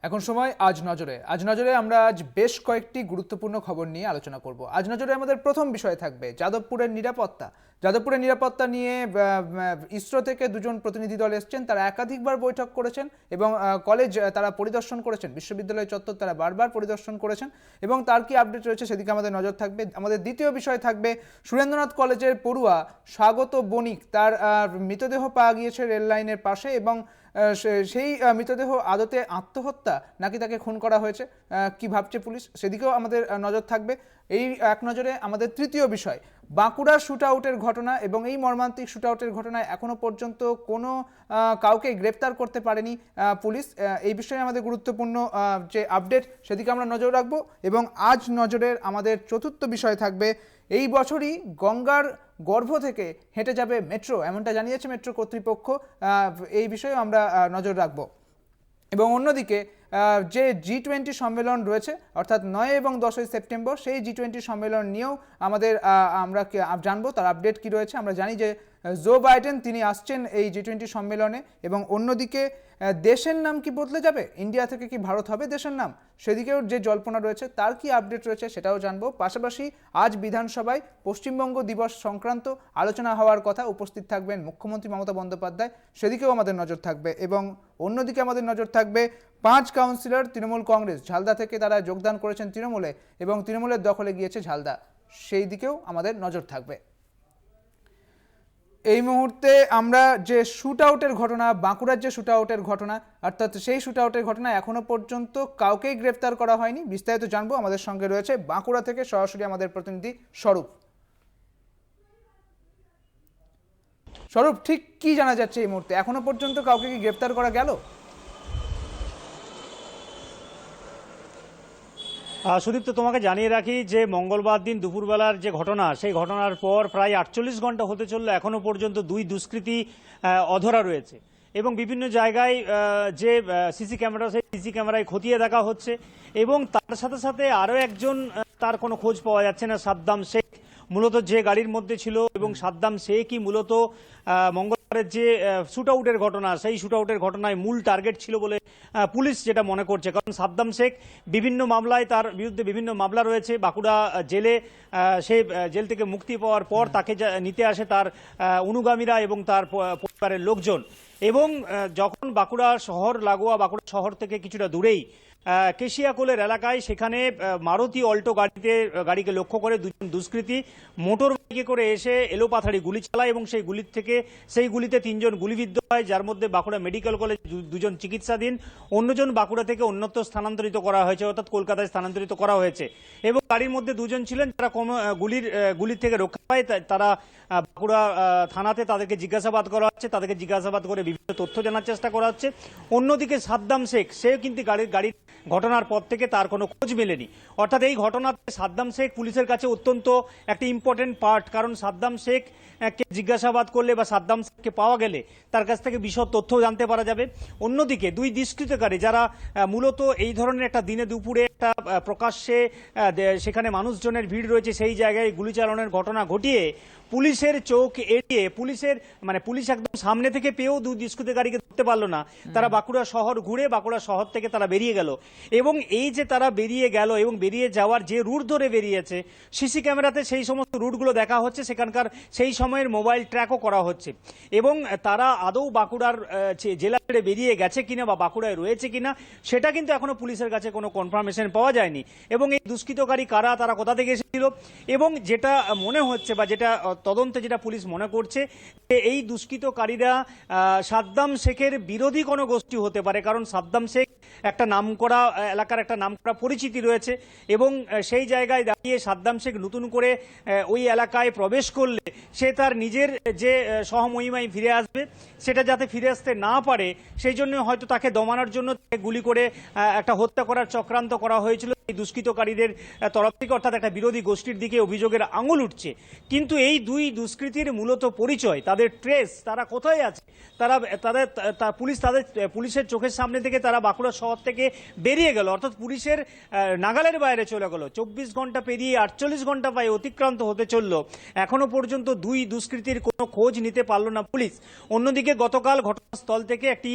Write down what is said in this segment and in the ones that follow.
এখন সময় আজ নজরে আমরা আজ বেশ কয়েকটি গুরুত্বপূর্ণ খবর নিয়ে আলোচনা করব। আজ নজরে আমাদের প্রথম বিষয় থাকবে যাদবপুরের নিরাপত্তা নিয়ে ইসরো থেকে দুজন প্রতিনিধি দল এসেছেন। তারা একাধিকবার বৈঠক করেছেন এবং কলেজ তারা পরিদর্শন করেছেন, বিশ্ববিদ্যালয় চত্বর তারা বারবার পরিদর্শন করেছেন এবং তার কি আপডেট রয়েছে সেদিকে আমাদের নজর থাকবে। আমাদের দ্বিতীয় বিষয় থাকবে সুরেন্দ্রনাথ কলেজের পড়ুয়া স্বাগত বণিক, তার মৃতদেহ পাওয়া গিয়েছে রেল লাইনের পাশে এবং সেই মৃতদেহ আদতে আত্মহত্যা নাকি তাকে খুন করা হয়েছে, কি ভাবছে পুলিশ সেদিকেও আমাদের নজর থাকবে। এই এক নজরে আমাদের তৃতীয় বিষয় বাঁকুড়ার শুট আউটের ঘটনা এবং এই মর্মান্তিক শুট আউটের ঘটনায় এখনো পর্যন্ত কোনো কাউকে গ্রেপ্তার করতে পারেনি পুলিশ। এই বিষয়ে আমাদের গুরুত্বপূর্ণ যে আপডেট সেদিকে আমরা নজর রাখবো। এবং আজ নজরের আমাদের চতুর্থ বিষয় থাকবে এই বছরই গঙ্গার গর্ভ থেকে হেঁটে যাবে মেট্রো, এমনটা জানিয়েছে মেট্রো কর্তৃপক্ষ। এই বিষয়ে আমরা নজর রাখব। এবং অন্যদিকে যে G20 সম্মেলন রয়েছে অর্থাৎ 9 এবং 10 সেপ্টেম্বর, সেই G20 সম্মেলন নিয়েও আমরা জানবো তার আপডেট কি রয়েছে। আমরা জানি যে জো বাইডেন তিনি আসছেন এই G20 সম্মেলনে এবং অন্যদিকে দেশের নাম কি বদলে যাবে, ইন্ডিয়া থেকে কি ভারত হবে দেশের নাম, সেদিকেও যে জল্পনা রয়েছে তার কি আপডেট রয়েছে সেটাও জানবো। পাশাপাশি আজ বিধানসভায় পশ্চিমবঙ্গ দিবস সংক্রান্ত আলোচনা হওয়ার কথা, উপস্থিত থাকবেন মুখ্যমন্ত্রী মমতা বন্দ্যোপাধ্যায়, সেদিকেও আমাদের নজর থাকবে। এবং অন্যদিকে আমাদের নজর থাকবে 5 কাউন্সিলর তৃণমূল কংগ্রেস ঝালদা থেকে, তারা যোগদান করেছেন তৃণমূলে এবং তৃণমূলের দখলে গিয়েছে ঝালদা, সেই দিকেও আমাদের নজর থাকবে। এই মুহূর্তে আমরা যে শুট আউটের ঘটনা, বাঁকুড়ার যে শুট আউটের ঘটনা, অর্থাৎ সেই শুট আউটের ঘটনা এখনো পর্যন্ত কাউকেই গ্রেপ্তার করা হয়নি। বিস্তারিত জানবো, আমাদের সঙ্গে রয়েছে বাঁকুড়া থেকে সরাসরি আমাদের প্রতিনিধি স্বরূপ, ঠিক কি জানা যাচ্ছে এই মুহূর্তে, এখনো পর্যন্ত কাউকে কি গ্রেপ্তার করা গেল? সুদীপ্ত, তোমাকে জানিয়ে রাখি যে মঙ্গলবার দিন দুপুরবেলার যে ঘটনা, সেই ঘটনার পর প্রায় 48 ঘন্টা হতে চললো, এখনো পর্যন্ত দুই দুষ্কৃতী অধরা রয়েছে এবং বিভিন্ন জায়গায় যে সিসি ক্যামেরা, সেই সিসি ক্যামেরায় খতিয়ে দেখা হচ্ছে এবং তার সাথে সাথে আরও একজন, তার কোনো খোঁজ পাওয়া যাচ্ছে না, সাদ্দাম শেখ মূলত যে গাড়ির মধ্যে ছিল এবং সাদ্দাম শেখই মূলত মঙ্গলবারের যে শুট আউটের ঘটনা, সেই শুট আউটের ঘটনায় মূল টার্গেট ছিল বলে পুলিশ যেটা মনে করছে। কারণ সাদ্দাম শেখ বিভিন্ন মামলায়, তার বিরুদ্ধে বিভিন্ন মামলা রয়েছে। বাঁকুড়া জেলে সে জেল থেকে মুক্তি পাওয়ার পর তাকে নিতে আসে তার অনুগামীরা এবং তার পরিবারের লোকজন। এবং যখন বাঁকুড়া শহর লাগোয়া, বাঁকুড়া শহর থেকে কিছুটা দূরেই কেশিয়াকোলের এলাকায়, সেখানে মারুতি অল্টো গাড়িকে লক্ষ্য করে দুজন দুষ্কৃতী মোটর বাইকে করে এসে এলোপাথাড়ি গুলি চালায় এবং সেই গুলিতে 3 জন গুলিবিদ্ধ হয়, যার মধ্যে বাঁকুড়া মেডিকেল কলেজ 2 জন চিকিৎসাধীন, অন্যজন বাঁকুড়া থেকে অন্যত্র স্থানান্তরিত করা হয়েছে, অর্থাৎ কলকাতায় স্থানান্তরিত করা হয়েছে। এবং গাড়ির মধ্যে 2 জন ছিলেন যারা গুলির থেকে রক্ষা পায়। তারা বাঁকুড়া থানাতে তাদেরকে জিজ্ঞাসাবাদ করা হচ্ছে, তাদেরকে জিজ্ঞাসাবাদ করে বিভিন্ন তথ্য জানার চেষ্টা করা হচ্ছে। অন্যদিকে সাদ্দাম শেখ, সেও কিন্তু গাড়ির ঘটনার পর থেকে তার কোনো খোঁজ মেলেনি। অর্থাৎ এই ঘটনাতে সাদ্দাম শেখ পুলিশের কাছে অত্যন্ত একটা ইম্পর্টেন্ট পার্ট, কারণ সাদ্দাম শেখ কে জিজ্ঞাসাবাদ করলে বা সাদ্দাম শেখকে পাওয়া গেলে তার কাছ থেকে বিশদ তথ্য জানতে পারা যাবে। অন্যদিকে দুই দুষ্কৃতকারী যারা মূলত এই ধরনের একটা দিনে দুপুরে একটা প্রকাশ্যে সেখানে মানুষজনের ভিড় রয়েছে সেই জায়গায় গুলি চালানোর ঘটনা ঘটিয়ে পুলিশের চোখ এড়িয়ে, পুলিশ একদম সামনে থেকে পেয়েও দুই দুষ্কৃতকারীকে ধরতে পারলো না। তারা বাঁকুড়া শহর ঘুরে বাঁকুড়া শহর থেকে তারা বেরিয়ে গেল। এবং এই যে তারা বেরিয়ে গেল এবং বেরিয়ে যাওয়ার যে রুট ধরে বেরিয়েছে, সিসি ক্যামেরাতে সেই সমস্ত রুটগুলো দেখা হচ্ছে, সেখানকার সেই সময়ের মোবাইল ট্র্যাকও করা হচ্ছে। এবং তারা আদৌ বাঁকুড়ার জেলা ছেড়ে বেরিয়ে গেছে কিনা বা বাঁকুড়ায় রয়েছে কিনা সেটা কিন্তু এখনো পুলিশের কাছে কোনো কনফার্মেশন পাওয়া যায়নি। এবং এই দুষ্কৃতকারী কারা, তারা কোথা থেকে এসেছিল, এবং যেটা মনে হচ্ছে বা যেটা তদন্তে যেটা পুলিশ মনে করছে যে এই দুষ্কৃতকারীরা সাদ্দাম শেখের বিরোধী কোনো গোষ্ঠী হতে পারে। কারণ সাদ্দাম শেখ একটা নামকরা এলাকার একটা নামকরা পরিচিতি রয়েছে এবং সেই জায়গায় দাঁড়িয়ে সাদ্দাম শেখ নতুন করে ওই এলাকায় প্রবেশ করলে সে তার নিজের যে সহমহিমায় ফিরে আসবে, সেটা যাতে ফিরে আসতে না পারে সেই জন্য হয়তো তাকে দমানোর জন্য গুলি করে একটা হত্যা করার চক্রান্ত করা হয়েছিল। এই দুষ্কৃতকারীদের তরফ থেকে, অর্থাৎ একটা বিরোধী গোষ্ঠীর দিকে অভিযোগের আঙুল উঠছে। কিন্তু এই দুই দুষ্কৃতীর মূলত পরিচয়, তাদের ট্রেস, তারা কোথায় আছে, পুলিশের চোখের সামনে থেকে তারা বাঁকুড়া শহর থেকে বেরিয়ে গেল, অর্থাৎ পুলিশের নাগালের বাইরে চলে গেল। 24 ঘন্টা পেরিয়ে 48 ঘন্টা প্রায় অতিক্রান্ত হতে চলল, এখনো পর্যন্ত দুই দুষ্কৃতীর কোনো খোঁজ নিতে পারল না পুলিশ। অন্যদিকে গতকাল ঘটনাস্থল থেকে একটি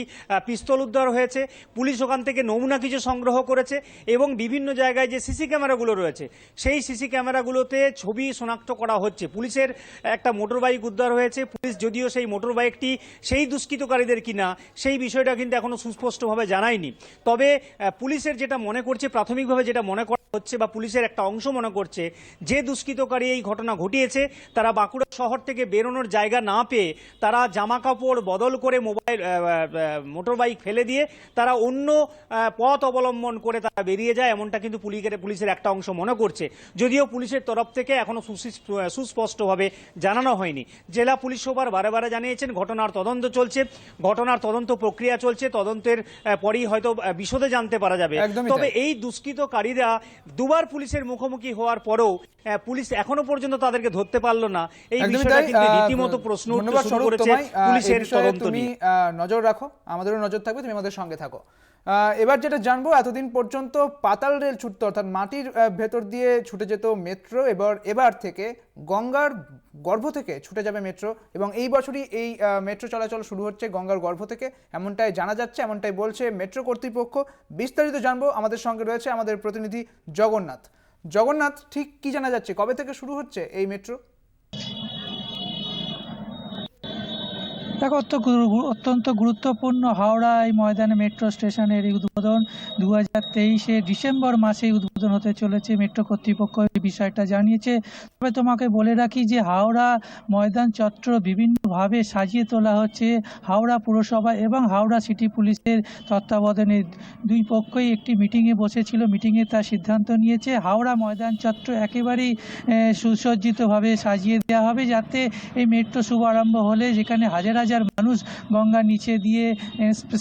পিস্তল উদ্ধার হয়েছে, পুলিশ ওখান থেকে নমুনা কিছু সংগ্রহ করেছে এবং বিভিন্ন জায়গায় যে সিসি ক্যামেরাগুলো রয়েছে সেই সিসি ক্যামেরাগুলোতে ছবি শনাক্ত করা হচ্ছে। পুলিশের একটা মোটর বাইক উদ্ধার হয়েছে, পুলিশ যদিও সেই মোটর বাইকটি সেই দুষ্কৃতকারীদের কিনা সেই বিষয়টা কিন্তু এখনো সুস্পষ্টভাবে জানায়নি। তবে পুলিশের যেটা মনে করছে, প্রাথমিকভাবে যেটা মনে করা হচ্ছে বা পুলিশের একটা অংশ মনে করছে, যে দুষ্কৃতকারী এই ঘটনা ঘটিয়েছে তারা বাঁকুড়া শহর থেকে বেরোনোর জায়গা না পেয়ে তারা জামা কাপড় বদল করে মোটর বাইক ফেলে দিয়ে তারা অন্য পথ অবলম্বন করে তারা বেরিয়ে যায়, এমনটা কিন্তু পুলিশের একটা অংশ মনে করছে। যদিও পুলিশের তরফ থেকে এখনো সুস্পষ্টভাবে জানানো হয়নি। জেলা পুলিশ সুপার বারে বারে জানিয়েছেন ঘটনার তদন্ত চলছে, ঘটনার তদন্ত প্রক্রিয়া চলছে, তদন্তের পরই হয়তো বিশদে জানতে পারা যাবে। তবে এই দুষ্কৃতকারীরা দুবার পুলিশের মুখোমুখি হওয়ার পরেও পুলিশ এখনো পর্যন্ত তাদেরকে ধরতে পারলো না। এই বিষয়টা কিন্তু রীতিমতো প্রশ্ন উঠতে শুরু করেছে পুলিশের তদন্ত নিয়ে। নজর রাখো, আমাদেরও নজর থাকবে, তুমি আমাদের সঙ্গে থাকো। এবার যেটা জানবো, এতদিন পর্যন্ত পাতাল রেল ছুটতো, অর্থাৎ মাটির ভেতর দিয়ে ছুটে যেত মেট্রো, এবার থেকে গঙ্গার গর্ভ থেকে ছুটে যাবে মেট্রো এবং এই বছরই এই মেট্রো চলাচল শুরু হচ্ছে গঙ্গার গর্ভ থেকে, এমনটাই জানা যাচ্ছে, এমনটাই বলছে মেট্রো কর্তৃপক্ষ। বিস্তারিত জানবো, আমাদের সঙ্গে রয়েছে আমাদের প্রতিনিধি জগন্নাথ। ঠিক কি জানা যাচ্ছে, কবে থেকে শুরু হচ্ছে এই মেট্রো? দেখো, অত্যন্ত গুরুত্বপূর্ণ হাওড়া এই ময়দানে মেট্রো স্টেশনের এই উদ্বোধন 2023 ডিসেম্বর মাসে উদ্বোধন হতে চলেছে। মেট্রো কর্তৃপক্ষ এই বিষয়টা জানিয়েছে। তবে তোমাকে বলে রাখি যে হাওড়া ময়দান চত্বর বিভিন্নভাবে সাজিয়ে তোলা হচ্ছে। হাওড়া পুরসভা এবং হাওড়া সিটি পুলিশের তত্ত্বাবধানে দুই পক্ষই একটি মিটিংয়ে বসেছিল, মিটিংয়ে তার সিদ্ধান্ত নিয়েছে হাওড়া ময়দান চত্বর একেবারেই সুসজ্জিতভাবে সাজিয়ে দেওয়া হবে, যাতে এই মেট্রো শুভারম্ভ হলে যেখানে হাজার হাজার মানুষ গঙ্গার নিচে দিয়ে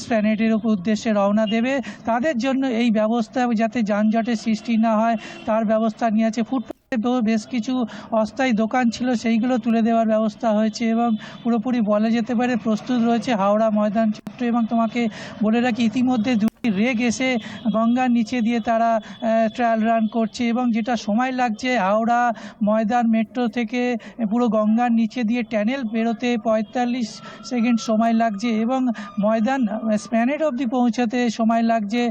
স্প্ল্যানেডের উদ্দেশ্যে রওনা দেবে, তাদের জন্য এই ব্যবস্থা, যাতে যানজটের সৃষ্টি না হয় তার ব্যবস্থা নিয়েছে। ফুটপাতে বেশ কিছু অস্থায়ী দোকান ছিল, সেইগুলো তুলে দেওয়ার ব্যবস্থা হয়েছে এবং পুরোপুরি বলা যেতে পারে প্রস্তুত রয়েছে হাওড়া ময়দান চত্বর। এবং তোমাকে বলে রাখি, ইতিমধ্যে রেগ এসে গঙ্গার নিচে দিয়ে তারা ট্রায়াল রান করছে এবং যেটা সময় লাগছে হাওড়া ময়দান মেট্রো থেকে পুরো গঙ্গার নিচে দিয়ে ট্যানেল বেরোতে 45 সেকেন্ড সময় লাগছে এবং ময়দান স্প্ল্যানেড অবধি পৌঁছাতে সময় লাগছে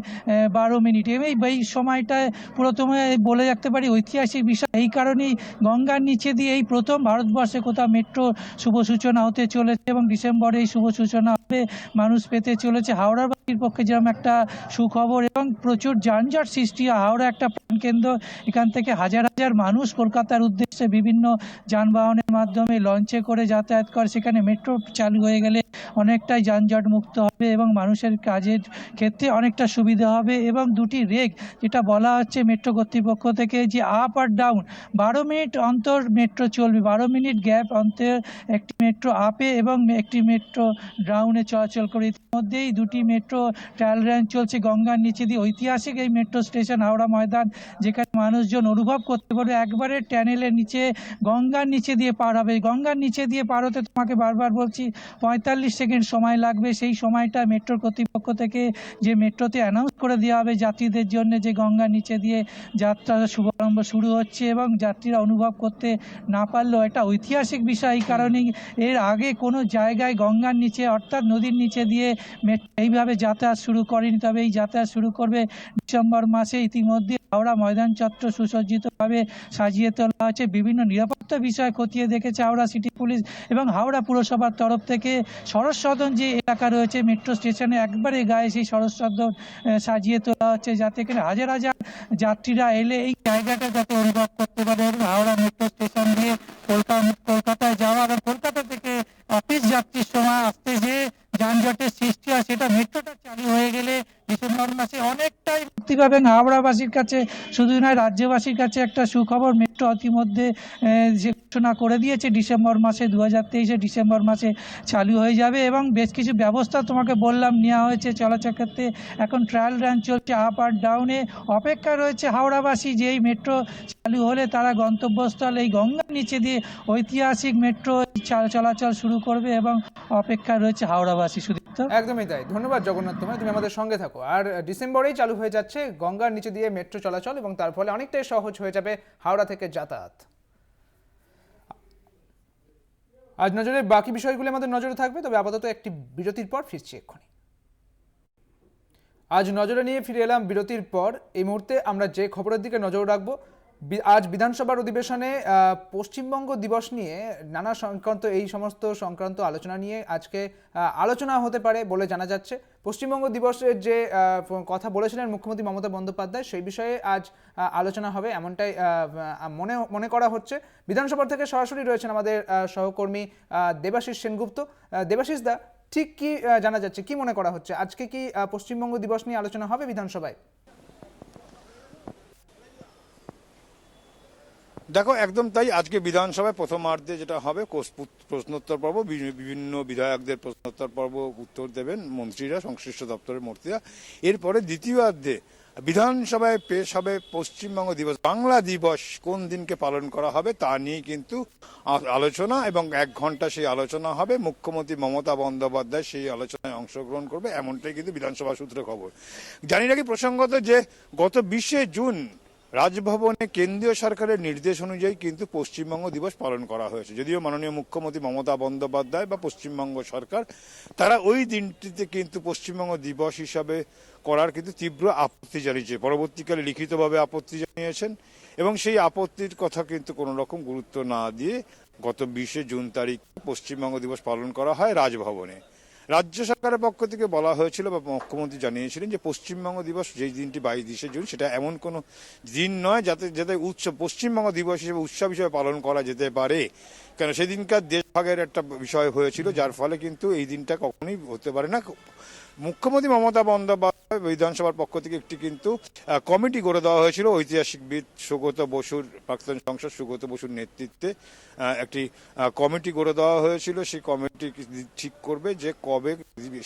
12 মিনিট। এবং এই সময়টায় পুরোতমে বলে রাখতে পারি ঐতিহাসিক বিষয়। এই কারণেই গঙ্গার নিচে দিয়ে এই প্রথম ভারতবর্ষে কোথাও মেট্রো শুভ সূচনা হতে চলেছে এবং ডিসেম্বরে এই শুভ সূচনা হবে, মানুষ পেতে চলেছে। হাওড়াবাসীর পক্ষে যেরকম একটা সুখবর এবং প্রচুর যানজট সৃষ্টি। হাওড়া একটা প্রাণকেন্দ্র, এখান থেকে হাজার হাজার মানুষ কলকাতার উদ্দেশ্যে বিভিন্ন যানবাহনের মাধ্যমে লঞ্চে করে যাতায়াত করে, সেখানে মেট্রো চালু হয়ে গেলে অনেকটাই যানজট মুক্ত হবে এবং মানুষের কাজের ক্ষেত্রে অনেকটা সুবিধা হবে। এবং দুটি রেক, যেটা বলা হচ্ছে মেট্রো কর্তৃপক্ষ থেকে, যে আপ আর ডাউন 12 মিনিট অন্তর মেট্রো চলবে, 12 মিনিট গ্যাপ অন্তর একটি মেট্রো আপে এবং একটি মেট্রো ডাউনে চলাচল করে। ইতিমধ্যেই দুটি মেট্রো ট্রায়াল রান চলছে গঙ্গার নিচে দিয়ে। ঐতিহাসিক এই মেট্রো স্টেশন হাওড়া ময়দান, যেখানে মানুষজন অনুভব করতে পারবে একবারে ট্যানেলের নিচে গঙ্গার নিচে দিয়ে পার হবে। গঙ্গার নিচে দিয়ে পার হতে তোমাকে বারবার বলছি 45 সেকেন্ড সময় লাগবে। সেই সময়টা মেট্রো কর্তৃপক্ষ থেকে যে মেট্রোতে অ্যানাউন্স করে দেওয়া হবে যাত্রীদের জন্য যে গঙ্গার নিচে দিয়ে যাত্রা শুভারম্ভ শুরু হচ্ছে এবং যাত্রীরা অনুভব করতে না পারলেও এটা ঐতিহাসিক বিষয়। এই কারণেই এর আগে কোনো জায়গায় গঙ্গার নিচে অর্থাৎ নদীর নিচে দিয়ে এইভাবে যাতায়াত শুরু করেনি। তবে এই যাতায়াত শুরু করবে ডিসেম্বর মাসে। ইতিমধ্যে হাওড়া ময়দান চত্বর সুসজ্জিতভাবে সাজিয়ে তোলা হয়েছে। বিভিন্ন নিরাপত্তা বিষয় খতিয়ে দেখেছে হাওড়া সিটি পুলিশ এবং হাওড়া পুরসভার তরফ থেকে সরস সদন যে এলাকা রয়েছে মেট্রো স্টেশনে একবারে গায়ে, সেই সরস সদন সাজিয়ে তোলা হচ্ছে, যাতে করে হাজার হাজার যাত্রীরা এলে এই জায়গাটা যাতে অনুভব করতে পারে। এবং হাওড়া মেট্রো স্টেশন দিয়ে কলকাতায় যাওয়া এবং কলকাতা থেকে অফিস যাত্রীর সময় আসতে যে যানজটের সৃষ্টি হয়, সেটা মেট্রোটা চালু হয়ে গেলে ডিসেম্বর মাসে অনেকটাই মুক্তি মুক্তি পাবেন। হাওড়াবাসীর কাছে শুধু নয়, রাজ্যবাসীর কাছে একটা সুখবর, মেট্রো ইতিমধ্যে যে ঘোষণা করে দিয়েছে ডিসেম্বর মাসে, 2023 ডিসেম্বর মাসে চালু হয়ে যাবে। এবং বেশ কিছু ব্যবস্থা তোমাকে বললাম নেওয়া হয়েছে চলাচল ক্ষেত্রে। এখন ট্রায়াল রান চলছে আপ আর ডাউনে। অপেক্ষা রয়েছে হাওড়াবাসী, যে এই মেট্রো চালু হলে তারা গন্তব্যস্থল এই গঙ্গার নিচে দিয়ে ঐতিহাসিক মেট্রো চলাচল শুরু করবে, এবং অপেক্ষা রয়েছে হাওড়াবাসী। সুদীপ্ত, একদমই তাই, ধন্যবাদ জগন্নাথ তোমায়, তুমি আমাদের সঙ্গে থাকো। আর ডিসেম্বরেই চালু হয়ে যাচ্ছে গঙ্গার নিচে দিয়ে মেট্রো চলাচল, এবং তার ফলে অনেকটাই সহজ হয়ে যাবে হাওড়া থেকে যাতায়াত। আজ নজরে বাকি বিষয়গুলি আমাদের নজরে থাকবে, তবে আপাতত একটি বিরতির পর ফিরছি এক্ষুনি। আজ নজরে নিয়ে ফিরে এলাম বিরতির পর। এই মুহূর্তে আমরা যে খবরের দিকে নজর রাখবো, আজ বিধানসভার অধিবেশনে পশ্চিমবঙ্গ দিবস নিয়ে নানা সংক্রান্ত আলোচনা নিয়ে আজকে আলোচনা হতে পারে বলে জানা যাচ্ছে। পশ্চিমবঙ্গ দিবসের যে কথা বলেছিলেন মুখ্যমন্ত্রী মমতা বন্দ্যোপাধ্যায়, সেই বিষয়ে আজ আলোচনা হবে এমনটাই মনে করা হচ্ছে। বিধানসভা থেকে সরাসরি রয়েছেন আমাদের সহকর্মী দেবাশিস সেনগুপ্ত। দেবাশিস দা, ঠিক কি জানা যাচ্ছে, কি মনে করা হচ্ছে, আজকে কি পশ্চিমবঙ্গ দিবস নিয়ে আলোচনা হবে বিধানসভায়? দেখো, একদম তাই। আজকে বিধানসভায় প্রথমার্ধে যেটা হবে প্রশ্নোত্তর পর্ব, বিভিন্ন বিধায়কদের প্রশ্নোত্তর পর্ব উত্তর দেবেন মন্ত্রীরা, সংশ্লিষ্ট দপ্তরের মন্ত্রীরা। এরপরে দ্বিতীয়ার্ধে বিধানসভায় পেশ হবে পশ্চিমবঙ্গ দিবস, বাংলা দিবস কোন দিনকে পালন করা হবে তা নিয়ে কিন্তু আলোচনা, এবং 1 ঘন্টা সেই আলোচনা হবে। মুখ্যমন্ত্রী মমতা বন্দ্যোপাধ্যায় সেই আলোচনায় অংশগ্রহণ করবে, এমনটাই কিন্তু বিধানসভা সূত্রে খবর। জানি রাখি প্রসঙ্গত যে গত 20শে জুন রাজভবনে কেন্দ্রীয় সরকারের নির্দেশ অনুযায়ী কিন্তু পশ্চিমবঙ্গ দিবস পালন করা হয়েছে। যদিও মাননীয় মুখ্যমন্ত্রী মমতা বন্দ্যোপাধ্যায় বা পশ্চিমবঙ্গ সরকার তারা ওই দিনটিতে কিন্তু পশ্চিমবঙ্গ দিবস হিসাবে করার কিন্তু তীব্র আপত্তি জানিয়েছে, পরবর্তীকালে লিখিতভাবে আপত্তি জানিয়েছেন, এবং সেই আপত্তির কথা কিন্তু কোনো রকম গুরুত্ব না দিয়ে গত 20শে জুন তারিখ পশ্চিমবঙ্গ দিবস পালন করা হয় রাজভবনে। রাজ্য সরকারের পক্ষ থেকে বলা হয়েছিল বা মুখ্যমন্ত্রী জানিয়েছিলেন যে পশ্চিমবঙ্গ দিবস যেই দিনটি 22শে জুন, সেটা এমন কোনো দিন নয় যাতে উৎসব পশ্চিমবঙ্গ দিবস হিসেবে উৎসব হিসেবে পালন করা যেতে পারে। কেন সেদিনকার দেশভাগের একটা বিষয় হয়েছিল, যার ফলে কিন্তু এই দিনটা কখনোই হতে পারে না। মুখ্যমন্ত্রী মমতা বন্দ্যোপাধ্যায় বিধানসভার পক্ষ থেকে একটি কিন্তু কমিটি গড়ে দেওয়া হয়েছিল ঐতিহাসিকবিদ সুগত বসুর, প্রাক্তন সংসদ সুগত বসুর নেতৃত্বে একটি কমিটি গড়ে দেওয়া হয়েছিল। সেই কমিটি ঠিক করবে যে কবে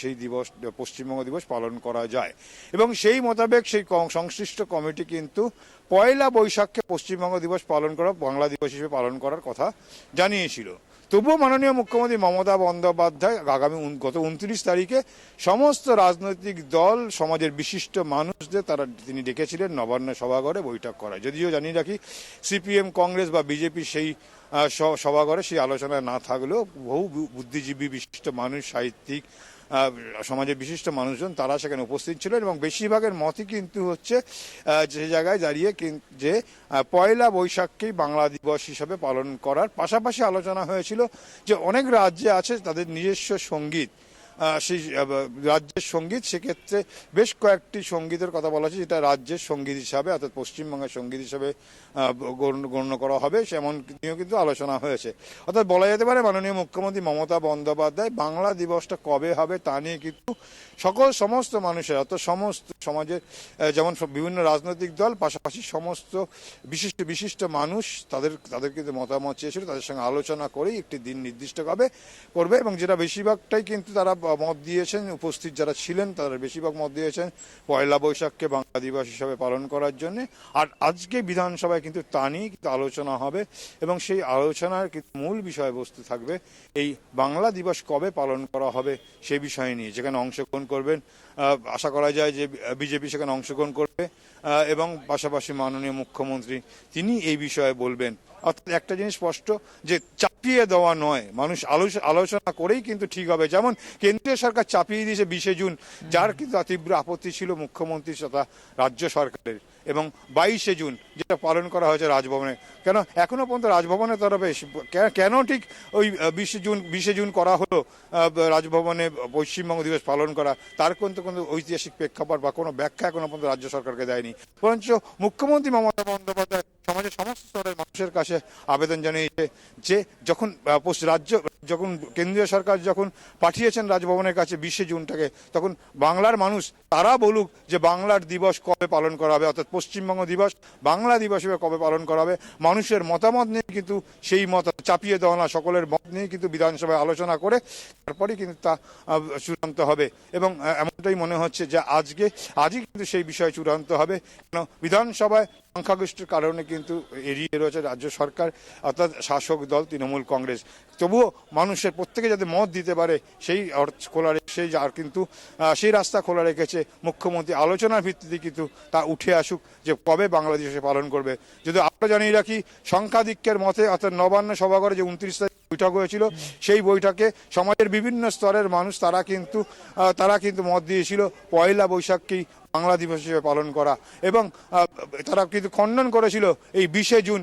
সেই দিবস, পশ্চিমবঙ্গ দিবস পালন করা যায়, এবং সেই মোতাবেক সেই সংশ্লিষ্ট কমিটি কিন্তু 1 বৈশাখকে পশ্চিমবঙ্গ দিবস পালন করা, বাংলা দিবস হিসেবে পালন করার কথা জানিয়েছিল। তবুও মাননীয় মুখ্যমন্ত্রী মমতা বন্দ্যোপাধ্যায় গত 29 তারিখে সমস্ত রাজনৈতিক দল, সমাজের বিশিষ্ট মানুষদের তিনি ডেকেছিলেন নবান্ন সভাঘরে বৈঠক করায়। যদিও জানিয়ে রাখি সিপিএম, কংগ্রেস বা বিজেপি সেই সভাঘরে সেই আলোচনায় না থাকলেও বহু বুদ্ধিজীবী, বিশিষ্ট মানুষ, সাহিত্যিক, সমাজের বিশিষ্ট মানুষজন তারা সেখানে উপস্থিত ছিলেন, এবং বেশিরভাগের মতই কিন্তু হচ্ছে যে জায়গায় দাঁড়িয়ে যে 1 বৈশাখকেই বাংলা দিবস হিসাবে পালন করার পাশাপাশি আলোচনা হয়েছিল যে অনেক রাজ্যে আছে তাদের নিজস্ব সঙ্গীত, সেই রাজ্যের সঙ্গীত, সেক্ষেত্রে বেশ কয়েকটি সঙ্গীতের কথা বলা হয়েছে যেটা রাজ্যের সঙ্গীত হিসাবে অর্থাৎ পশ্চিমবঙ্গের সঙ্গীত হিসাবে গণ্য করা হবে, সেমন নিয়েও কিন্তু আলোচনা হয়েছে। অর্থাৎ বলা যেতে পারে মাননীয় মুখ্যমন্ত্রী মমতা বন্দ্যোপাধ্যায় বাংলা দিবসটা কবে হবে তা নিয়ে কিন্তু সমস্ত মানুষের, অর্থাৎ সমস্ত সমাজের, যেমন বিভিন্ন রাজনৈতিক দল, পাশাপাশি সমস্ত বিশিষ্ট মানুষ তাদের কিন্তু মতামত চেয়েছিল, তাদের সঙ্গে আলোচনা করেই একটি দিন নির্দিষ্ট করবে, এবং যেটা বেশিরভাগটাই কিন্তু তারা মত দিয়েছেন, উপস্থিত যারা ছিলেন তারা বেশিরভাগ মত দিয়েছেন 1 বৈশাখকে বাংলা দিবস হিসাবে পালন করার জন্য। আর আজকে বিধানসভায় কিন্তু তা নিয়ে কিন্তু আলোচনা হবে, এবং সেই আলোচনার কিন্তু মূল বিষয়বস্তু থাকবে এই বাংলা দিবস কবে পালন করা হবে সেই বিষয় নিয়ে, যেখানে অংশগ্রহণ করবেন, আশা করা যায় যে বিজেপি সেখানে অংশগ্রহণ করবে, এবং পাশাপাশি মাননীয় মুখ্যমন্ত্রী তিনি এই বিষয়ে বলবেন। অর্থাৎ একটা জিনিস স্পষ্ট যে চাপিয়ে দেওয়া নয়, মানুষ আলোচনা করেই কিন্তু ঠিক হবে। যেমন কেন্দ্রীয় সরকার চাপিয়ে দিয়েছে 20শে জুন, যার কিন্তু তীব্র আপত্তি ছিল মুখ্যমন্ত্রী তথা রাজ্য সরকারের, এবং 22শে জুন যেটা পালন করা হয়েছে রাজভবনে। কেন এখনো পর্যন্ত রাজভবনের তরফে কেন ঠিক ওই 20শে জুন করা হলো রাজভবনে পশ্চিমবঙ্গ দিবস পালন করা, তার কিন্তু কোনো ঐতিহাসিক প্রেক্ষাপট বা কোনো ব্যাখ্যা এখনো পর্যন্ত রাজ্য সরকারকে দেয়নি। বরঞ্চ মুখ্যমন্ত্রী মমতা বন্দ্যোপাধ্যায় সমাজের সমস্ত স্তরের মানুষের কাছে আবেদন জানিয়েছে যে যখন কেন্দ্রীয় সরকার যখন পাঠিয়েছেন রাজভবনের কাছে 20শে জুনটাকে, তখন বাংলার মানুষ তারা বলুক যে বাংলার দিবস কবে পালন করা হবে, অর্থাৎ পশ্চিমবঙ্গ দিবস বাংলা দিবস হিসেবে কবে পালন করা হবে। মানুষের মতামত নিয়ে কিন্তু সেই মত চাপিয়ে দেওয়া না, সকলের মত নিয়ে কিন্তু বিধানসভায় আলোচনা করে তারপরেই কিন্তু তা চূড়ান্ত হবে। এবং এমনটাই মনে হচ্ছে যে আজই কিন্তু সেই বিষয় চূড়ান্ত হবে। কেন বিধানসভায় সংখ্যাগরিষ্ঠের কারণে কিন্তু এড়িয়ে রয়েছে রাজ্য সরকার অর্থাৎ শাসক দল তৃণমূল কংগ্রেস। তবুও মানুষের প্রত্যেকে যাতে মত দিতে পারে সেই খোলা সেই আর কিন্তু সেই রাস্তা খোলা রেখেছে মুখ্যমন্ত্রী। আলোচনার ভিত্তিতে কিন্তু তা উঠে আসুক যে কবে বাংলাদেশে পালন করবে। যদি আমরা জানিয়ে রাখি সংখ্যাধিক্যের মতে অর্থাৎ নবান্ন সভাঘরে যে 29 তারিখ বৈঠক হয়েছিল, সেই বৈঠকে সমাজের বিভিন্ন স্তরের মানুষ তারা কিন্তু মত দিয়েছিল পয়লা বৈশাখকেই বাংলা দিবস হিসেবে পালন করা। এবং তারা কিন্তু খণ্ডন করেছিল এই 20শে জুন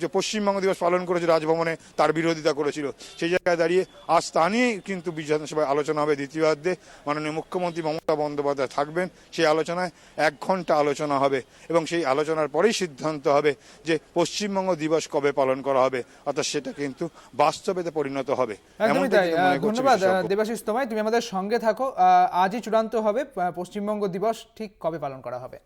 যে পশ্চিমবঙ্গ দিবস পালন করেছে রাজভবনে, তার বিরোধিতা করেছিল। সেই জায়গায় দাঁড়িয়ে আজ তা নিয়েই কিন্তু বিধানসভায় আলোচনা হবে দ্বিতীয়ার্ধে। মাননীয় মুখ্যমন্ত্রী মমতা বন্দ্যোপাধ্যায় থাকবেন সেই আলোচনায়। 1 ঘন্টা আলোচনা হবে এবং সেই আলোচনার পরেই সিদ্ধান্ত হবে যে পশ্চিমবঙ্গ দিবস কবে পালন করা হবে, অর্থাৎ সেটা কিন্তু বাস্তবেতে পরিণত হবে। একদমই তাই। ধন্যবাদ দেবাশিস তোমায়, তুমি আমাদের সঙ্গে থাকো। আজই চূড়ান্ত হবে পশ্চিমবঙ্গ দিবস ঠিক কবে পালন করা হবে।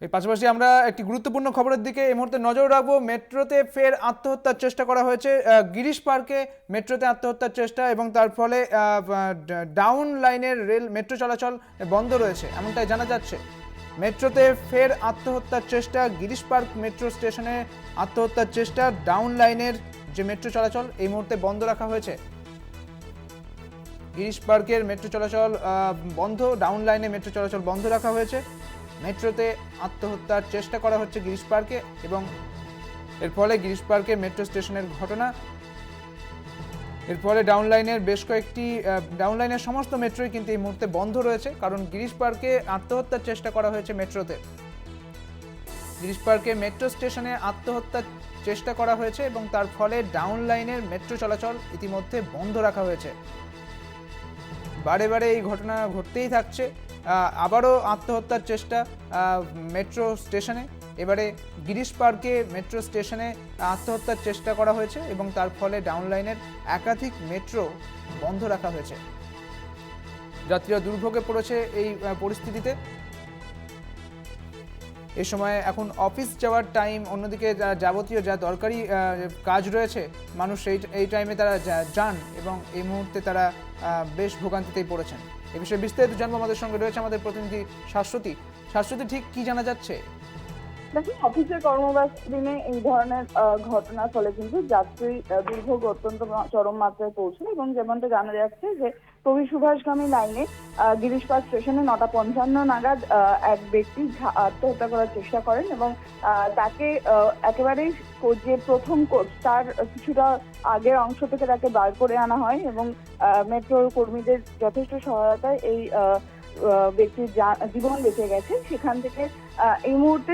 এর পাশাপাশি আমরা একটি গুরুত্বপূর্ণ খবরের দিকে এই মুহূর্তে নজর রাখবো। মেট্রোতে ফের আত্মহত্যার চেষ্টা করা হয়েছে। গিরিশ পার্কে মেট্রোতে আত্মহত্যার চেষ্টা এবং তার ফলে ডাউন লাইনের মেট্রো চলাচল বন্ধ রয়েছে এমনটাই জানা যাচ্ছে। মেট্রোতে ফের আত্মহত্যার চেষ্টা, গিরিশ পার্ক মেট্রো স্টেশনে আত্মহত্যার চেষ্টা, ডাউন লাইনের যে মেট্রো চলাচল এই মুহূর্তে বন্ধ রাখা হয়েছে। গিরিশ পার্কের মেট্রো চলাচল বন্ধ, ডাউন লাইনে মেট্রো চলাচল বন্ধ রাখা হয়েছে। মেট্রোতে আত্মহত্যার চেষ্টা করা হচ্ছে গিরিশ পার্কে এবং এর ফলে গিরিশ পার্কের মেট্রো স্টেশনের ঘটনা। এর ফলে ডাউন লাইনের সমস্ত মেট্রোই কিন্তু এই মুহূর্তে বন্ধ রয়েছে, কারণ গিরিশ পার্কে আত্মহত্যার চেষ্টা করা হয়েছে মেট্রোতে। গিরিশ পার্কে মেট্রো স্টেশনে আত্মহত্যার চেষ্টা করা হয়েছে এবং তার ফলে ডাউন লাইনের মেট্রো চলাচল ইতিমধ্যে বন্ধ রাখা হয়েছে। বারে বারে এই ঘটনা ঘটতেই থাকছে। আবারও আত্মহত্যার চেষ্টা মেট্রো স্টেশনে, এবারে গিরিশ পার্কে মেট্রো স্টেশনে আত্মহত্যার চেষ্টা করা হয়েছে এবং তার ফলে ডাউন লাইনের একাধিক মেট্রো বন্ধ রাখা হয়েছে। যাত্রীরা দুর্ভোগে পড়েছে এই পরিস্থিতিতে। এই সময় এখন অফিস যাওয়ার টাইম, অন্যদিকে যাবতীয় যা দরকারি কাজ রয়েছে মানুষ এই টাইমে তারা যান এবং এই মুহূর্তে তারা বেশ ভোগান্তিতেই পড়েছেন। এ বিষয়ে বিস্তারিত জানবো, আমাদের সঙ্গে রয়েছে আমাদের প্রতিনিধি শাশ্বতী। ঠিক কি জানা যাচ্ছে? দেখুন, অফিসের কর্মব্যস্ত দিনে এই ধরনের ঘটনার ফলে কিন্তু যাত্রী দুর্ভোগ অত্যন্ত চরম মাত্রায় পৌঁছায় এবং যেমনটা জানা যাচ্ছে যে কবি সুভাষগামী লাইনে গিরিশ পার্ক স্টেশনে 9:55 নাগাদ এক ব্যক্তি আত্মহত্যা করার চেষ্টা করেন এবং তাকে একেবারেই যে প্রথম কোচ তার কিছুটা আগের অংশ থেকে তাকে বার করে আনা হয় এবং মেট্রোর কর্মীদের যথেষ্ট সহায়তায় এই ব্যক্তির জীবন বেঁচে গেছে। সেখান থেকে এই মুহূর্তে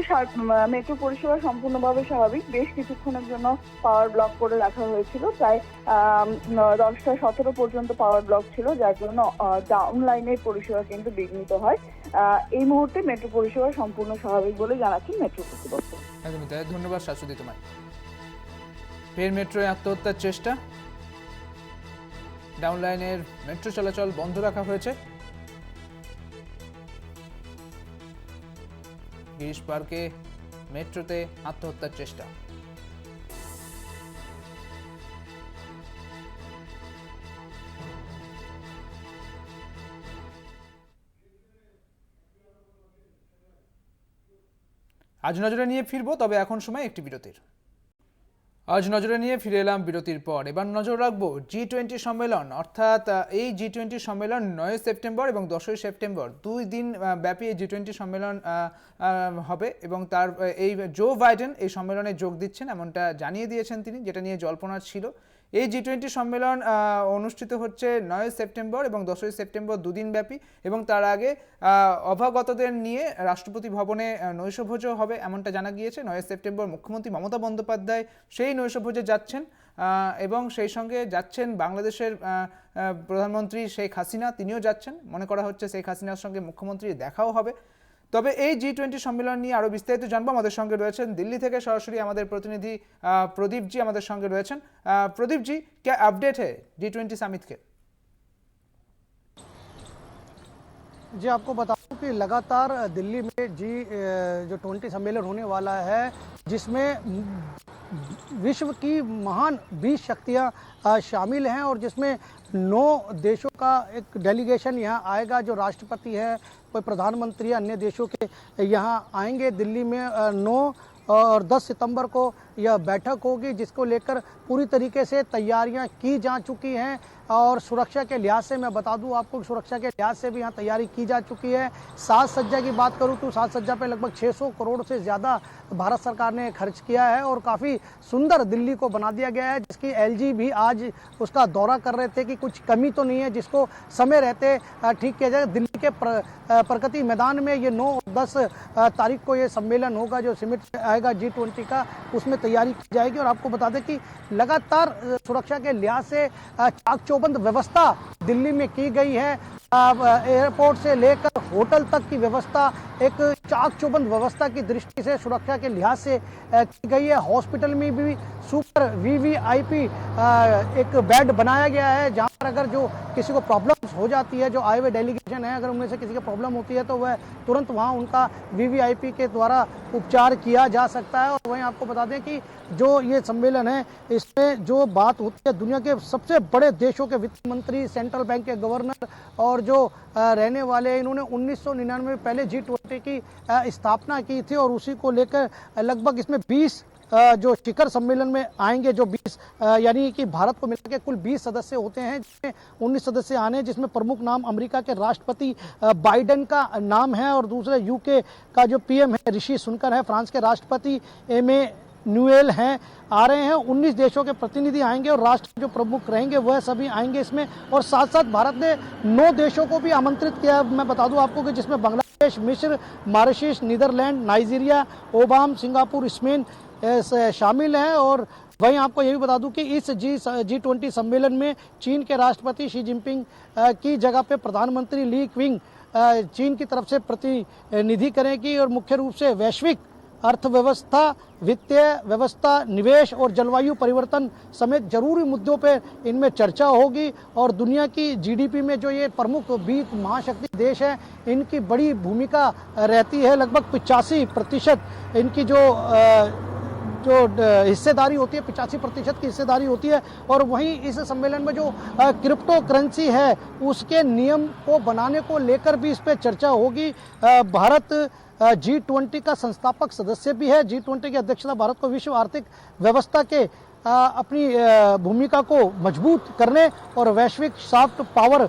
মেট্রো পরিষেবা সম্পূর্ণভাবে স্বাভাবিক। বেশ কিছুক্ষণের জন্য পাওয়ার ব্লক করে রাখা হয়েছিল, প্রায় 10টা 17 পর্যন্ত পাওয়ার ব্লক ছিল, যার জন্য ডাউন লাইনের পরিষেবা কিন্তু বিঘ্নিত হয়। এই মুহূর্তে মেট্রো পরিষেবা সম্পূর্ণ স্বাভাবিক বলে জানাচ্ছেন মেট্রো কর্তৃপক্ষ। একদমই তাই, ধন্যবাদ শাশ্বতী তোমায়। ফের মেট্রোয় আত্মহত্যার চেষ্টা, ডাউন লাইনের মেট্রো চলাচল বন্ধ রাখা হয়েছে। গিরিশ পার্কে মেট্রোতে আত্মহত্যার চেষ্টা। আজ নজরে নিয়ে ফিরবো, তবে এখন সময় একটি বিরতির। আজ নজরে নিয়ে ফিরে এলাম বিরতির পর। এবার নজর রাখবো G20 সম্মেলন, অর্থাৎ এই G20 সম্মেলন 9 সেপ্টেম্বর এবং 10 সেপ্টেম্বর 2 দিন ব্যাপী এই G20 সম্মেলন হবে এবং এই জো বাইডেন এই সম্মেলনে যোগ দিচ্ছেন এমনটা জানিয়ে দিয়েছেন তিনি, যেটা নিয়ে জল্পনা ছিল। এই G20 সম্মেলন অনুষ্ঠিত হচ্ছে 9 সেপ্টেম্বর এবং 10 সেপ্টেম্বর দুদিন ব্যাপী, এবং তার আগে অভ্যাগতদের নিয়ে রাষ্ট্রপতি ভবনে নৈশভোজও হবে এমনটা জানা গিয়েছে। 9 সেপ্টেম্বর মুখ্যমন্ত্রী মমতা বন্দ্যোপাধ্যায় সেই নৈশভোজে যাচ্ছেন এবং সেই সঙ্গে যাচ্ছেন বাংলাদেশের প্রধানমন্ত্রী শেখ হাসিনা, তিনিও যাচ্ছেন। মনে করা হচ্ছে শেখ হাসিনার সঙ্গে মুখ্যমন্ত্রীর দেখাও হবে। তবে এই G20 সম্মেলন নিয়ে আরও বিস্তারিত জানবো। আমাদের সঙ্গে রয়েছেন দিল্লি থেকে সরাসরি আমাদের প্রতিনিধি প্রদীপজি আমাদের সঙ্গে রয়েছেন। প্রদীপজি, क्या अपडेट है G20 समिट के? जी, आपको बता दूं कि लगातार दिल्ली में जो 20 सम्मेलन होने वाला है, जिसमें विश्व की महान 20 शक्तियां शामिल हैं और जिसमें 9 देशों का एक डेलीगेशन यहाँ आएगा। जो राष्ट्रपति है, कोई प्रधानमंत्री, अन्य देशों के यहाँ आएंगे। दिल्ली में 9 और 10 सितंबर को यह बैठक होगी, जिसको लेकर पूरी तरीके से तैयारियां की जा चुकी हैं। और सुरक्षा के लिहाज से मैं बता दूं आपको, सुरक्षा के लिहाज से भी यहाँ तैयारी की जा चुकी है। साज सज्जा की बात करूं तो साज सज्जा पे लगभग 600 करोड़ से ज़्यादा भारत सरकार ने खर्च किया है और काफ़ी सुंदर दिल्ली को बना दिया गया है, जिसकी एलजी भी आज उसका दौरा कर रहे थे कि कुछ कमी तो नहीं है, जिसको समय रहते ठीक किया जाए। दिल्ली के प्रगति मैदान में ये 9 और 10 तारीख को ये सम्मेलन होगा, जो समिट आएगा G20 का, उसमें तैयारी की जाएगी। और आपको बता दें कि लगातार सुरक्षा के लिहाज से चाक चौबंद व्यवस्था दिल्ली में की गई है। एयरपोर्ट से लेकर होटल तक की व्यवस्था एक चाक चौबंद व्यवस्था की दृष्टि से सुरक्षा के लिहाज से की गई है। हॉस्पिटल में भी सुपर वीवीआईपी एक बेड बनाया गया है, जहां पर अगर जो किसी को प्रॉब्लम्स हो जाती है, जो आए हुए डेलीगेशन है, अगर उनमें से किसी को प्रॉब्लम होती है तो वह तुरंत वहां उनका वीवीआईपी के द्वारा उपचार किया जा सकता है। और वहीं आपको बता दें कि जो ये सम्मेलन है, इसमें जो बात होती है, दुनिया के सबसे बड़े देशों के वित्त मंत्री, सेंट्रल बैंक के गवर्नर और जो रहने वाले, इन्होंने 1999 में पहले G20 की स्थापना की थी और उसी को लेकर लगभग इसमें 20 जो शिखर सम्मेलन में आएंगे, जो 20 यानी कि भारत को मिला के कुल 20 सदस्य होते हैं, जिसमें 19 सदस्य आने, जिसमें प्रमुख नाम अमेरिका के राष्ट्रपति बाइडेन का नाम है और दूसरे यूके का जो पीएम है ऋषि सुनकर है, फ्रांस के राष्ट्रपति एमेन्युएल हैं, आ रहे हैं। 19 देशों के प्रतिनिधि आएंगे और राष्ट्र जो प्रमुख रहेंगे वह सभी आएंगे इसमें। और साथ साथ भारत ने 9 देशों को भी आमंत्रित किया। मैं बता दूं आपको कि जिसमें बांग्लादेश, मिस्र, मॉरिशस, नीदरलैंड, नाइजीरिया, ओबाम, सिंगापुर, स्पेन शामिल हैं। और वहीं आपको ये भी बता दूं कि इस G20 सम्मेलन में चीन के राष्ट्रपति शी जिनपिंग की जगह पे प्रधानमंत्री ली क्विंग चीन की तरफ से प्रतिनिधि करेंगी। और मुख्य रूप से वैश्विक अर्थव्यवस्था, वित्तीय व्यवस्था, निवेश और जलवायु परिवर्तन समेत जरूरी मुद्दों पर इनमें चर्चा होगी। और दुनिया की जीडीपी में जो ये प्रमुख 20 महाशक्ति देश हैं, इनकी बड़ी भूमिका रहती है। लगभग 85% इनकी जो हिस्सेदारी होती है, 85% की हिस्सेदारी होती है। और वहीं इस सम्मेलन में जो क्रिप्टो करेंसी है, उसके नियम को बनाने को लेकर भी इस पर चर्चा होगी। भारत G20 का संस्थापक सदस्य भी है। G20 की अध्यक्षता भारत को विश्व आर्थिक व्यवस्था के अपनी भूमिका को मजबूत करने और वैश्विक सॉफ्ट पावर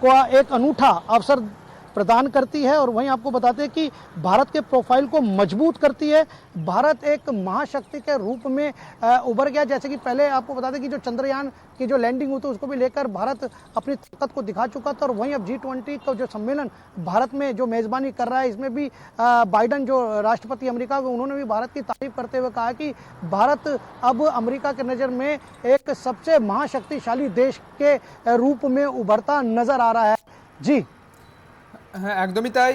को एक अनूठा अवसर प्रदान करती है। और वहीं आपको बताते हैं कि भारत के प्रोफाइल को मजबूत करती है। भारत एक महाशक्ति के रूप में उभर गया। जैसे कि पहले आपको बता दें कि जो चंद्रयान की जो लैंडिंग हुई थी, उसको भी लेकर भारत अपनी ताकत को दिखा चुका था। और वहीं अब G20 का जो सम्मेलन भारत में जो मेजबानी कर रहा है, इसमें भी बाइडन जो राष्ट्रपति अमेरिका के, उन्होंने भी भारत की तारीफ करते हुए कहा कि भारत अब अमेरिका के नज़र में एक सबसे महाशक्तिशाली देश के रूप में उभरता नजर आ रहा है। जी হ্যাঁ, একদমই তাই।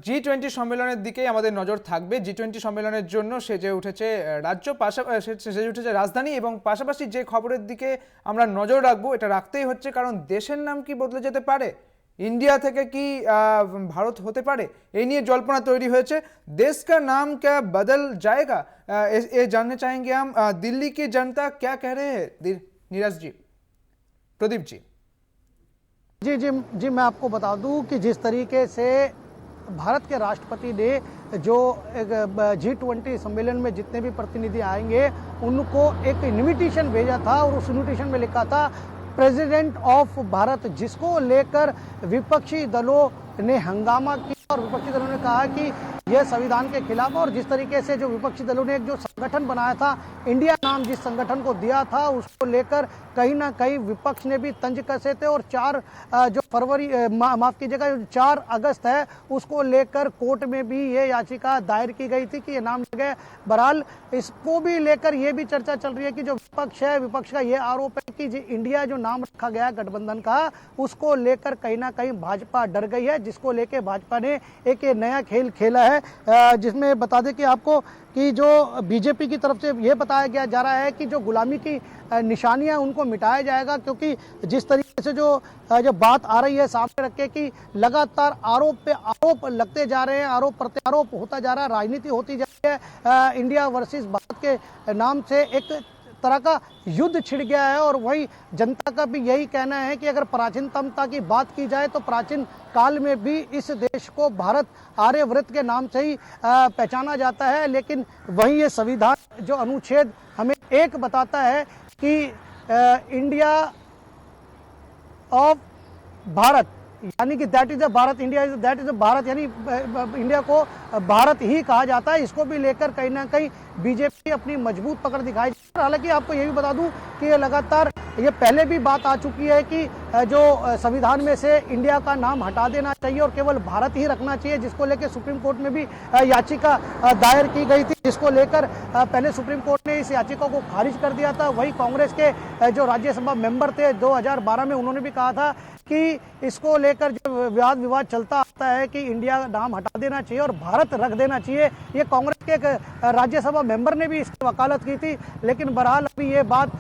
G20 সম্মেলনের দিকেই আমাদের নজর থাকবে। G20 সম্মেলনের জন্য সেজে উঠেছে রাজ্য, সেজে উঠেছে রাজধানী, এবং পাশাপাশি যে খবরের দিকে আমরা নজর রাখবো, এটা রাখতেই হচ্ছে কারণ দেশের নাম কি বদলে যেতে পারে, ইন্ডিয়া থেকে কি ভারত হতে পারে, এই নিয়ে জল্পনা তৈরি হয়েছে। দেশ কা নাম क्या बदल जाएगा, ये जानना चाहेंगे हम। दिल्ली की जनता क्या कह रहे हैं, नीरज जी, प्रदीप जी। जी जी जी मैं आपको बता दूं कि जिस तरीके से भारत के राष्ट्रपति ने जो G20 सम्मेलन में जितने भी प्रतिनिधि आएंगे, उनको एक इन्विटेशन भेजा था और उस इन्विटेशन में लिखा था प्रेसिडेंट ऑफ भारत, जिसको लेकर विपक्षी दलों ने हंगामा किया और विपक्षी दलों ने कहा कि यह संविधान के खिलाफ। और जिस तरीके से जो विपक्षी दलों ने एक जो संगठन बनाया था, इंडिया नाम जिस संगठन को दिया था, उसको लेकर कहीं ना कहीं विपक्ष ने भी तंज कसे थे। और 4 अगस्त है, उसको लेकर कोर्ट में भी ये याचिका दायर की गई थी कि ये नाम लगे। बहरहाल इसको भी लेकर ये भी चर्चा चल रही है कि जो विपक्ष है, विपक्ष का ये आरोप है कि इंडिया जो नाम रखा गया गठबंधन का, उसको लेकर कहीं ना कहीं भाजपा डर गई है, जिसको लेकर भाजपा ने एक नया खेल खेला है, जिसमें बता दें कि आपको कि जो बीजेपी की तरफ से ये बताया जा रहा है कि जो गुलामी की निशानियां उनको मिटाया जाएगा, क्योंकि जिस तरीके से जो बात आ रही है सामने रख के कि लगातार आरोप पे आरोप लगते जा रहे हैं, आरोप प्रत्यारोप होता जा रहा है, राजनीति होती जा रही है, इंडिया वर्सेस भारत के नाम से एक तरह का युद्ध छिड़ गया है। और वही जनता का भी यही कहना है कि अगर प्राचीनतमता की बात की जाए तो प्राचीन काल में भी इस देश को भारत आर्यव्रत के नाम से ही पहचाना जाता है। लेकिन वही ये संविधान जो अनुच्छेद हमें एक बताता है कि इंडिया ऑफ भारत, यानी कि that is a Bharat, India is that is a Bharat, यानी इंडिया को भारत ही कहा जाता है। इसको भी लेकर कहीं ना कहीं बीजेपी अपनी मजबूत पकड़ दिखाई। हालांकि आपको ये भी बता दूं कि ये लगातार ये पहले भी बात आ चुकी है कि जो संविधान में से इंडिया का नाम हटा देना चाहिए और केवल भारत ही रखना चाहिए, जिसको लेकर सुप्रीम कोर्ट में भी याचिका दायर की गई थी, जिसको लेकर पहले सुप्रीम कोर्ट ने इस याचिका को खारिज कर दिया था। वही कांग्रेस के जो राज्यसभा मेंबर थे 2012 में, उन्होंने भी कहा था कि इसको लेकर जो विवाद चलता आता है कि इंडिया नाम हटा देना चाहिए और भारत रख देना चाहिए। ये कांग्रेस के एक राज्यसभा मेंबर ने भी इसकी वकालत की थी। लेकिन बहरहाल अभी ये बात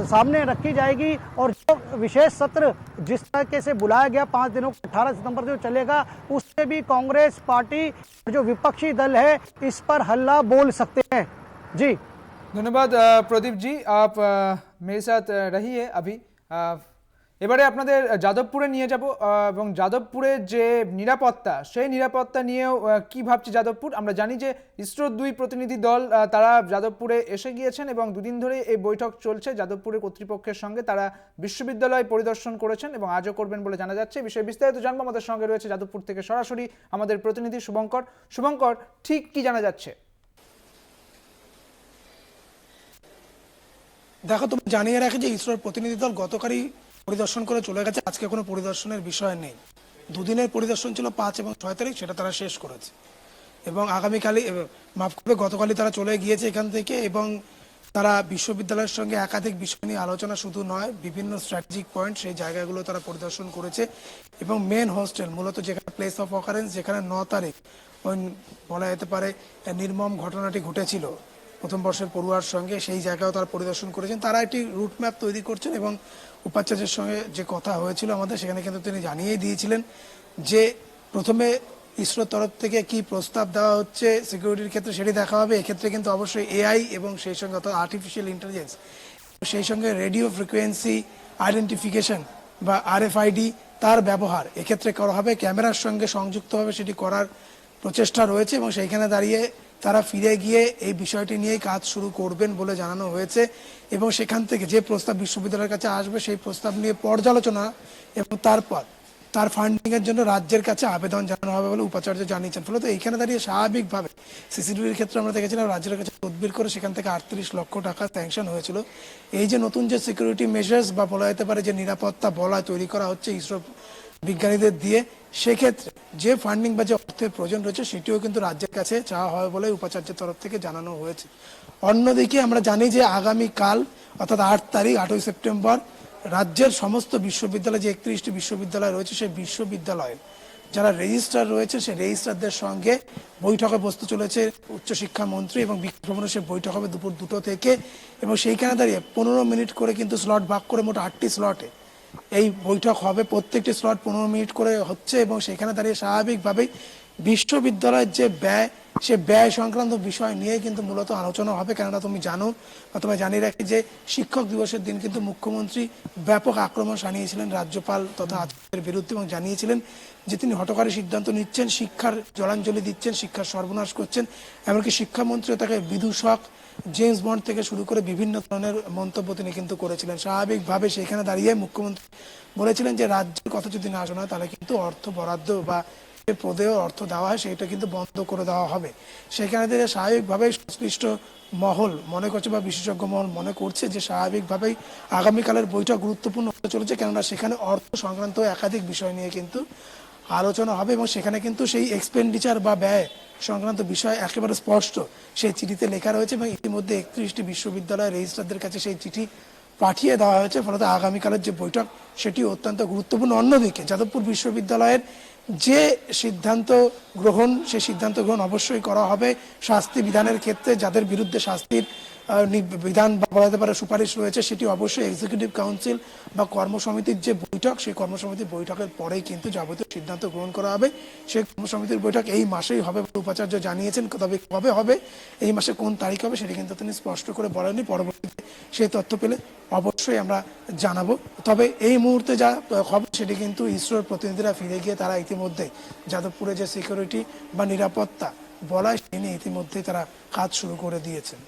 सामने रखी जाएगी और जो विशेष सत्र जिस तरीके से बुलाया गया 5 दिनों 18 सितंबर जो चलेगा, उससे भी कांग्रेस पार्टी जो विपक्षी दल है इस पर हल्ला बोल सकते हैं। जी ধন্যবাদ প্রদীপ জি, आप मेरे साथ रहिए अभी। এবারে আপনাদের যাদবপুরে নিয়ে যাব এবং যাদবপুরের যে নিরাপত্তা, সেই নিরাপত্তা নিয়েও কি ভাবছে যাদবপুর। আমরা জানি যে ইসরোর 2 প্রতিনিধি দল তারা যাদবপুরে এসে গিয়েছেন এবং দুদিন ধরে এই বৈঠক চলছে যাদবপুরের কর্তৃপক্ষের সঙ্গে। তারা বিশ্ববিদ্যালয় পরিদর্শন করেছেন এবং আজও করবেন বলে জানা যাচ্ছে। এই বিষয়ে বিস্তারিত জানবো, আমাদের সঙ্গে রয়েছে যাদবপুর থেকে সরাসরি আমাদের প্রতিনিধি শুভঙ্কর। শুভঙ্কর, ঠিক কি জানা যাচ্ছে? দেখো, তুমি জানিয়ে রাখি যে ইসরোর প্রতিনিধি দল গতকালই পরিদর্শন করে চলে গেছে। আজকে কোনো পরিদর্শনের বিষয় নেই। দুদিনের পরিদর্শন ছিল 5 এবং 6 তারিখ, সেটা তারা শেষ করেছে এবং আগামীকালই মাফ করবে গতকালই তারা চলে গিয়েছে এখান থেকে। এবং তারা বিশ্ববিদ্যালয়ের সঙ্গে একাধিক বিষয় নিয়ে আলোচনা শুধু নয়, বিভিন্ন স্ট্র্যাটেজিক পয়েন্ট সেই জায়গাগুলো তারা পরিদর্শন করেছে। এবং মেন হোস্টেল, মূলত যেখানে প্লেস অফ অকারেন্স, যেখানে 9 তারিখ ওই বলা যেতে পারে নির্মম ঘটনাটি ঘটেছিল প্রথম বর্ষের পড়ুয়ার সঙ্গে, সেই জায়গাও তারা পরিদর্শন করেছেন। তারা একটি রুট ম্যাপ তৈরি করছেন এবং উপাচার্যের সঙ্গে যে কথা হয়েছিল আমাদের, সেখানে কিন্তু তিনি জানিয়েই দিয়েছিলেন যে প্রথমে ইসরোর তরফ থেকে কি প্রস্তাব দেওয়া হচ্ছে সিকিউরিটির ক্ষেত্রে সেটি দেখা হবে। এক্ষেত্রে কিন্তু অবশ্যই এআই এবং সেই সঙ্গে অর্থাৎ আর্টিফিশিয়াল ইন্টেলিজেন্স, সেই সঙ্গে রেডিও ফ্রিকোয়েন্সি আইডেন্টিফিকেশন বা আরএফআইডি তার ব্যবহার এক্ষেত্রে করা হবে। ক্যামেরার সঙ্গে সংযুক্তভাবে সেটি করার প্রচেষ্টা রয়েছে এবং সেইখানে দাঁড়িয়ে তারা ফিরে গিয়ে এই বিষয়টি নিয়েই কাজ শুরু করবেন বলে জানানো হয়েছে। এবং সেখান থেকে যে প্রস্তাব বিশ্ববিদ্যালয়ের কাছে আসবে সেই প্রস্তাব নিয়ে পর্যালোচনা এবং তারপর তার ফান্ডিং এর জন্য রাজ্যের কাছে আবেদন জানানো হবে বলে উপাচার্য জানিয়েছেন। ফলত এইখানে দাঁড়িয়ে স্বাভাবিকভাবে সিসিটিভির ক্ষেত্রে আমরা দেখেছিলাম রাজ্যের কাছে তদবির করে সেখান থেকে 38 লক্ষ টাকা স্যাংশন হয়েছিল। এই যে নতুন যে সিকিউরিটি মেজার্স বা বলা যেতে পারে যে নিরাপত্তা বলয় তৈরি করা হচ্ছে ইসরো বিজ্ঞানীদের দিয়ে, সেক্ষেত্রে যে ফান্ডিং বা যে অর্থের প্রয়োজন রয়েছে সেটিও কিন্তু রাজ্যের কাছে চাওয়া হবে বলে উপাচার্যের তরফ থেকে জানানো হয়েছে। অন্যদিকে আমরা জানি যে আগামীকাল অর্থাৎ 8 তারিখ 8ই সেপ্টেম্বর রাজ্যের সমস্ত বিশ্ববিদ্যালয়, যে 31টি বিশ্ববিদ্যালয় রয়েছে সেই বিশ্ববিদ্যালয়ে যারা রেজিস্ট্রার রয়েছে সেই রেজিস্ট্রারদের সঙ্গে বৈঠকে বসতে চলেছে উচ্চশিক্ষা মন্ত্রী এবং বিজ্ঞান ভবনে সে বৈঠক হবে দুপুর 2টো থেকে। এবং সেইখানে দাঁড়িয়ে 15 মিনিট করে কিন্তু স্লট ভাগ করে মোট 8টি স্লটে এই বৈঠক হবে। প্রত্যেকটি স্লট 15 মিনিট করে হচ্ছে এবং সেখানে দাঁড়িয়ে স্বাভাবিকভাবেই বিশ্ববিদ্যালয়ের যে ব্যয়, সে ব্যয় সংক্রান্ত বিষয় নিয়ে কিন্তু মূলত আলোচনা হবে। কেননা তুমি জানো বা তোমায় জানিয়ে রাখি যে শিক্ষক দিবসের দিন কিন্তু মুখ্যমন্ত্রী ব্যাপক আক্রমণ শানিয়েছিলেন রাজ্যপাল তথা আচার্যের বিরুদ্ধে এবং জানিয়েছিলেন যে তিনি হঠকারী সিদ্ধান্ত নিচ্ছেন, শিক্ষার জলাঞ্জলি দিচ্ছেন, শিক্ষার সর্বনাশ করছেন। এমনকি শিক্ষামন্ত্রীও তাকে বিদূষক, জেমস বন্ড থেকে শুরু করে বিভিন্ন ধরনের মন্তব্য তিনি কিন্তু করেছিলেন। স্বাভাবিকভাবে সেখানে দাঁড়িয়ে মুখ্যমন্ত্রী বলেছিলেন যে রাজ্যের কথা যদি না শোনা তাহলে কিন্তু অর্থ বরাদ্দ বা যে প্রদেয় অর্থ দেওয়া হয় সেটা কিন্তু বন্ধ করে দেওয়া হবে। সেখানে থেকে স্বাভাবিকভাবেই সংশ্লিষ্ট মহল মনে করছে বা বিশেষজ্ঞ মহল মনে করছে যে স্বাভাবিকভাবেই আগামীকালের বৈঠক গুরুত্বপূর্ণ হতে চলেছে, কেননা সেখানে অর্থ সংক্রান্ত একাধিক বিষয় নিয়ে কিন্তু আলোচনা হবে এবং সেখানে কিন্তু সেই এক্সপেন্ডিচার বা ব্যয় সংক্রান্ত বিষয় একেবারে স্পষ্ট সেই চিঠিতে লেখা রয়েছে এবং ইতিমধ্যে 31টি বিশ্ববিদ্যালয়ের রেজিস্ট্রারদের কাছে সেই চিঠি পাঠিয়ে দেওয়া হয়েছে। ফলত আগামীকালের যে বৈঠক সেটি অত্যন্ত গুরুত্বপূর্ণ। অন্যদিকে যাদবপুর বিশ্ববিদ্যালয়ের যে সিদ্ধান্ত গ্রহণ, সেই সিদ্ধান্ত গ্রহণ অবশ্যই করা হবে শাস্তি বিধানের ক্ষেত্রে। যাদের বিরুদ্ধে শাস্তির বিধান বা বলা যেতে পারে সুপারিশ রয়েছে, সেটি অবশ্যই এক্সিকিউটিভ কাউন্সিল বা কর্মসমিতির যে বৈঠক, সেই কর্মসমিতির বৈঠকের পরেই কিন্তু যাবতীয় সিদ্ধান্ত গ্রহণ করা হবে। সেই কর্মসমিতির বৈঠক এই মাসেই হবে বলে উপাচার্য জানিয়েছেন। তবে কবে হবে, এই মাসে কোন তারিখ হবে সেটি কিন্তু তিনি স্পষ্ট করে বলেননি। পরবর্তীতে সেই তথ্য পেলে অবশ্যই আমরা জানাবো। তবে এই মুহূর্তে যা খবর সেটি কিন্তু ইসরোর প্রতিনিধিরা ফিরে গিয়ে তারা ইতিমধ্যে যাদবপুরে যে সিকিউরিটি বা নিরাপত্তা বলা হয় সেই নিয়ে ইতিমধ্যেই তারা কাজ শুরু করে দিয়েছেন।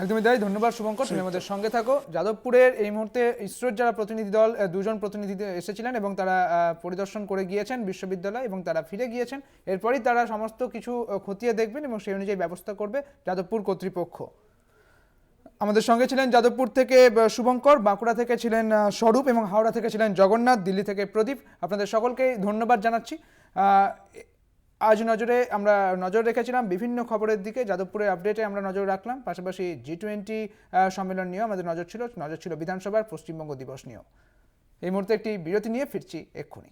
একদমই তাই, ধন্যবাদ শুভঙ্কর, তুমি আমাদের সঙ্গে থাকো। যাদবপুরের এই মুহূর্তে ইসরোর যারা প্রতিনিধি দল, দুজন প্রতিনিধি এসেছিলেন এবং তারা পরিদর্শন করে গিয়েছেন বিশ্ববিদ্যালয় এবং তারা ফিরে গিয়েছেন। এরপরই তারা সমস্ত কিছু খতিয়ে দেখবেন এবং সেই অনুযায়ী ব্যবস্থা করবে যাদবপুর কর্তৃপক্ষ। আমাদের সঙ্গে ছিলেন যাদবপুর থেকে শুভঙ্কর, বাঁকুড়া থেকে ছিলেন স্বরূপ এবং হাওড়া থেকে ছিলেন জগন্নাথ, দিল্লি থেকে প্রদীপ। আপনাদের সকলকে ধন্যবাদ জানাচ্ছি। আজ নজরে আমরা নজর রেখেছিলাম বিভিন্ন খবরের দিকে, যাদবপুরের আপডেটে আমরা নজর রাখলাম, পাশাপাশি G20 সম্মেলন নিয়েও আমাদের নজর ছিল বিধানসভার পশ্চিমবঙ্গ দিবস নিয়েও। এই মুহূর্তে একটি বিরতি নিয়ে ফিরছি এক্ষুনি।